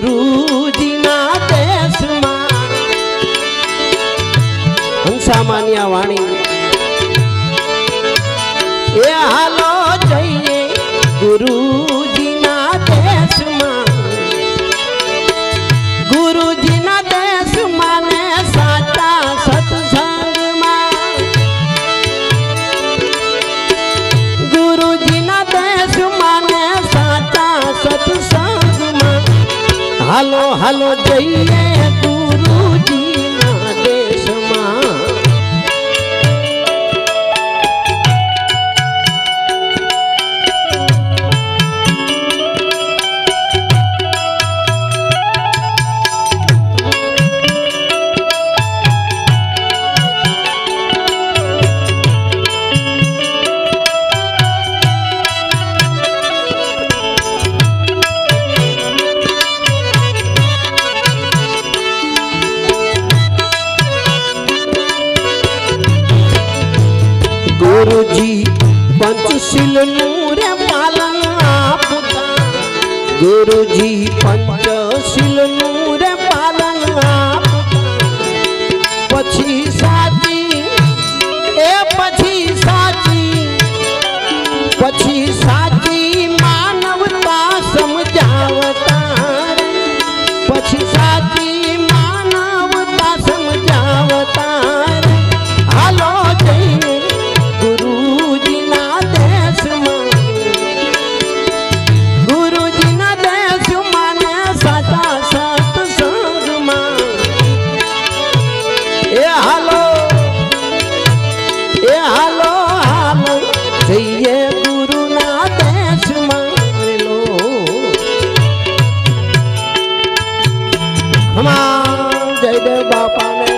ગુરુજીના દેશમાં હંસામાન્યા વાણી એ હાલો જઈએ ગુરુજીના દેશમાં ગુરુજીના દેશમાં ને સાચા સત્સંગમાં ગુરુજીના દેશમાં ને સાચા સત્સંગમાં હાલો હાલો જઈએ ગુરુજીના દેશમાં गुरुजी पंचशील रे पालन आपता गुरुजी पंचशील रे पालन आपता पछी साची पछी साची मानवता समझावता पछी साची मानवता समझावता हालो जઈને गुरुजीना देशમાં ગુરુજીના દેશમાં ને સાચા સત્સંગમાં એ હાલો હાલો જઈએ ગુરુના દેશમાં લો હમા જયદેવ બાપાને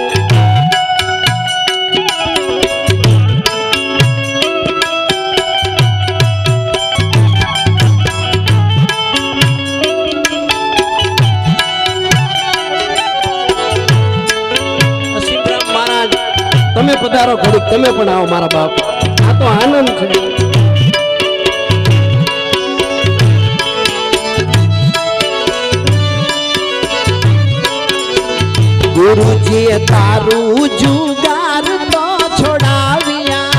તમે પધારો ઘડીક તમે પણ આવો મારા બાપ આ તો આનંદ છે ગુરુજીએ તારું જુગાર તો છોડાવ્યા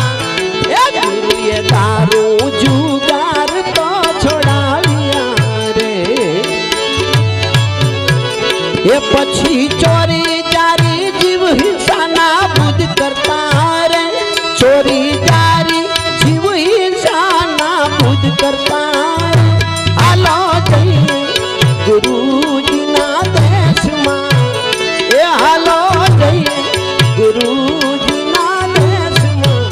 ગુરુએ તારું જુગાર તો છોડાવ્યા રે એ પછી ચોરી જારી જીવ હિંસાના બુદ્ધ કરતા રે ચોરી જારી જીવ હિંસાના બુદ્ધ કરતા રે હાલો જઈએ ગુરુજીના દેશમાં એ હાલો જઈએ ગુરુજીના દેશમાં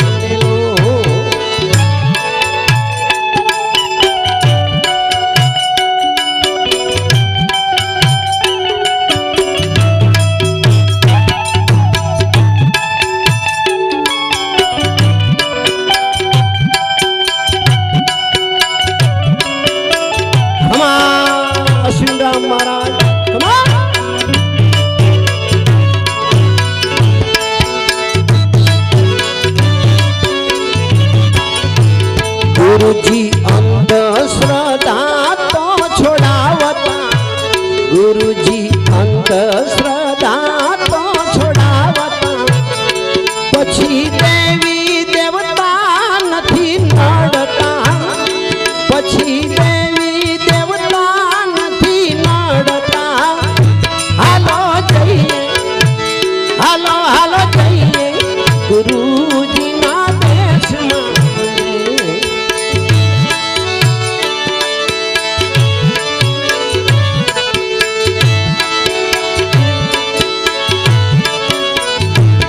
गुरुजी अंधश्रद्धा तो छोड़ावता गुरुजी अंधश्रद्धा तो छोड़ावता पछी देवी देवता નથી નડતા पछी देवी देवता નથી નડતા હાલો જઈએ ગુરુજીના દેશમાં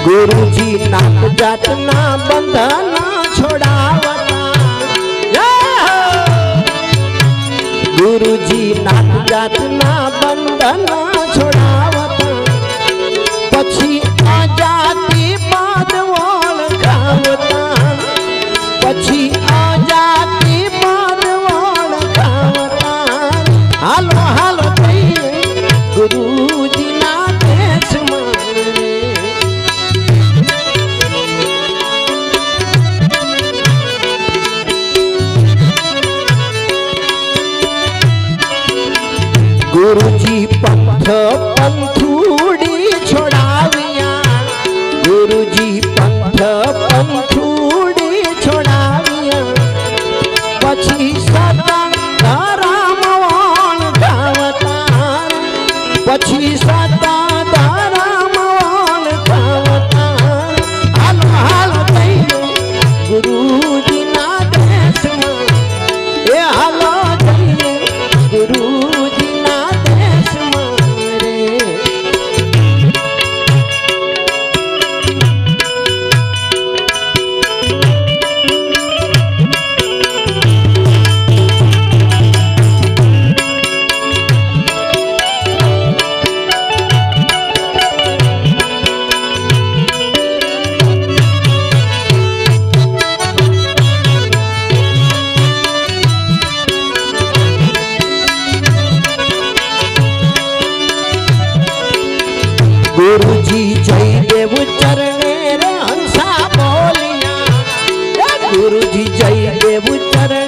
गुरुजी नाक जातना बंधन छोड़ावता गुरुजी नाक जातना बंधन छोड़ावता पछी आजाती पद ओळखावता पछी आजाती पद ओळखावता हालो हालो जઈએ गुरुजीना देशમાં गुरुजी पंथ पंथूड़ी छोड़ाविया गुरुजी पंथ पंथूड़ी छोड़ाविया पछी सदा रामवान गावता पछी सदा रामवान गावता हाल हाल जइयो गुरुजी ना देश में ए हालो जइयो गुरुजी ना देश में रे गुरुजी जय देव चरणे रे हंसा बोलिया गुरुजी जय देव चरणे